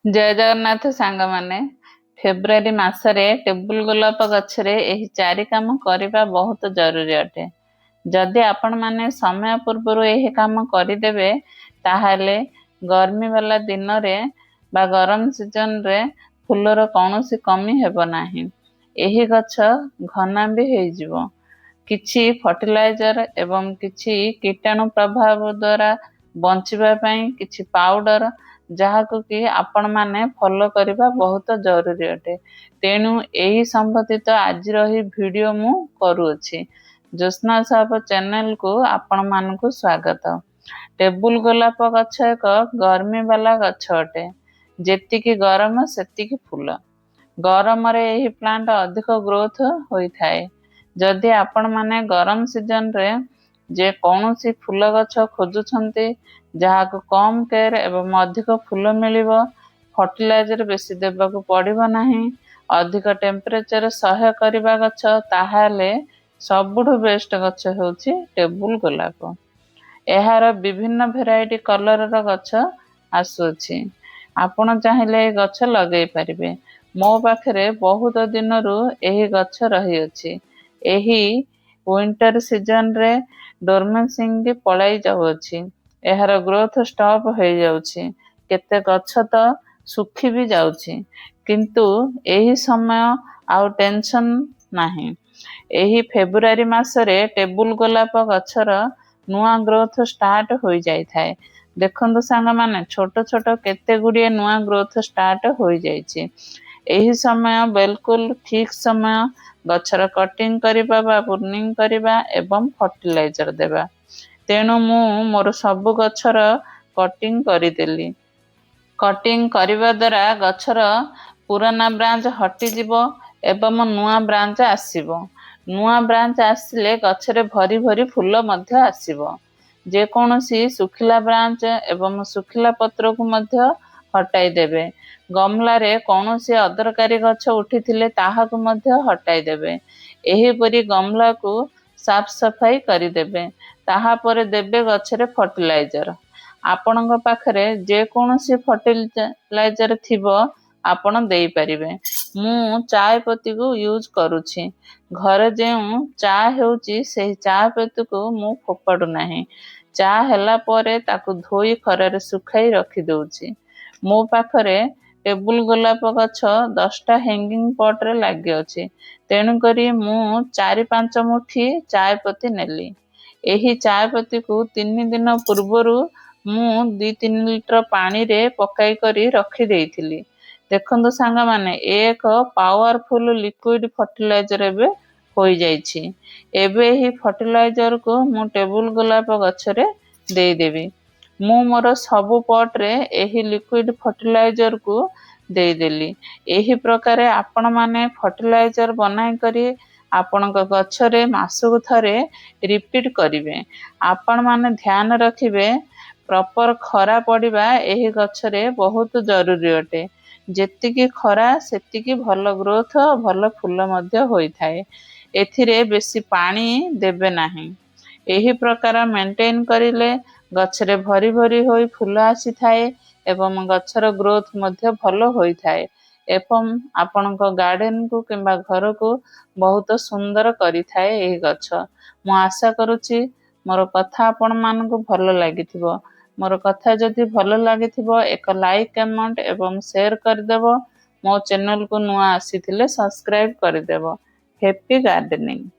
जय जगन्नाथ सांग माने फेब्रुआरी मासरे टेबुल गोलाप गछरे एही चारि काम करिबा बहुत जरूरी अटे। जदि आपण माने समय पूर्वरु एही काम करिदेबे ताहाले गर्मी वाला दिन रे बा गरम सीजन रे फूलर कौनसी कमी हेबो नाही। एही गछ घना भी हेइजिवो। किछि फर्टिलाइजर एवं किछि कीटाणु प्रभाव द्वारा बंचिबा पई किछि पाउडर जहाको कि आपण माने फॉलो करिबा बहुत जरूरी अटे। तेणु एही संबंधित आज रही वीडियो मु करूछि। ज्योत्स्ना साहब चैनल को आपण मानकु स्वागत। टेबुल गोलाप गछ एक गर्मी वाला गछ अटे। जेतिकी गरम सेतिकी फूल। गरम रे एही प्लांट अधिक ग्रोथ होई थाए। जदि आपण माने गरम सीजन रे जे कौनसी फूल गछ खोजुछन्ते जहाको कम केयर एवं अधिक फूल मिलिबो, फर्टिलाइजर बेसी देबाकू पड़िबो नाही, अधिक टेम्परेचर सह्य करिबा गछ ताहाले सबुठु बेस्ट गछ होउछि टेबुल गोलाप। एहार विभिन्न भेराइटी कलर र गछ आसुछि। आपण चाहिले ए गछ लगेई परिबे। मो पाखरे बहुत दिनरु एही गछ रही अछि। एही विंटर सीजन रे डोरमेंसिंग पलाई जाउछि। एहार ग्रोथ स्टॉप हो जाउछि। केते गछ तो सुखी भी जाउछि, किंतु एही समय आउ टेंशन नाही। एही फेब्रुआरी मासरे टेबुल गोलाप गछर नुआ ग्रोथ स्टार्ट हो जाई थाए। देखंतु सांग माने छोट छोट केते गुडिये नुआ ग्रोथ स्टार्ट हो जाइछि। एही समय बिल्कुल ठीक समय गछर कटिंग करिबा बा प्रूनिंग करिबा एवं फर्टिलाइजर देबा। तेणु मु मोर सब गछर कटिंग करिदेली। कटिंग करिबा द्वारा गछर पुराना ब्रांच हटि जिवो एवं नुआ ब्रांच आसीबो। नुआ ब्रांच आसिले गछरे भरी भरी फूल मध्य आसीबो। जे कोनोसी सुखिला ब्रांच एवं सुखिला पत्र को मध्य हटाई देबे। गमला रे कौनसी अदरकारी गछ उठिथिले ताहाकु मध्य हटाई देबे। एही परी गमला को साफ सफाई करि देबे। ताहा परे देबे गछरे फर्टिलाइजर। आपणक पाखरे जे कोनसी फर्टिलाइजर थिबो आपण देई परिबे। मु चाय पत्ती को यूज करूछि। घरे जेउ चा हेउची सेही चा पत्ती को मु फोपाडु नाही। चा हेला परे ताकु धोई खरारे सुखाई रखि दउछि। मो पाखरे टेबुल गोलाप गछ 10टा हैंगिंग पॉट रे लागि अछि। तेणु करी मु 4-5 मुठी चाय पत्ती नेली। एही चाय पत्ती को 3 दिन पूर्वरु मु 2-3 लीटर पानी रे पकाई करी रखि देइथिली। देखंतु सांग माने एक पावरफुल लिक्विड फर्टिलाइजर एबे होई जाइछि। एबे ही फर्टिलाइजर को मु टेबुल गोलाप गछरे देई देबी। मु मोर सबु पॉट रे एही लिक्विड फर्टिलाइजर को देई देली। एही प्रकारे आपण माने फर्टिलाइजर बनाई करी आपणक गछरे मासुक थरे रिपीट करिवे। आपण माने ध्यान रखिबे प्रॉपर खरा पड़िबा एही गछरे बहुत जरूरी अटे। जेतिकी खरा सेतिकी भल ग्रोथ भल फूल मध्य होई थाए। एथिरे बेसी पानी देबे नाही। एही प्रकार मेंटेन करिले गछरे भरी भरी होई फूल आसी थाए एवं गछर ग्रोथ मध्य भल होई थाए एवं आपणक गार्डन को किंबा घर को बहुत सुंदर करि थाए एही गछ। मु आशा करूछि मोर कथा आपण मानकु भल लागिथिबो। मोर कथा जदि भल लागिथिबो एक लाइक कमेंट एवं शेयर करदेबो। मो चैनल को नुआ आसीथिले सब्सक्राइब करदेबो। Happy gardening.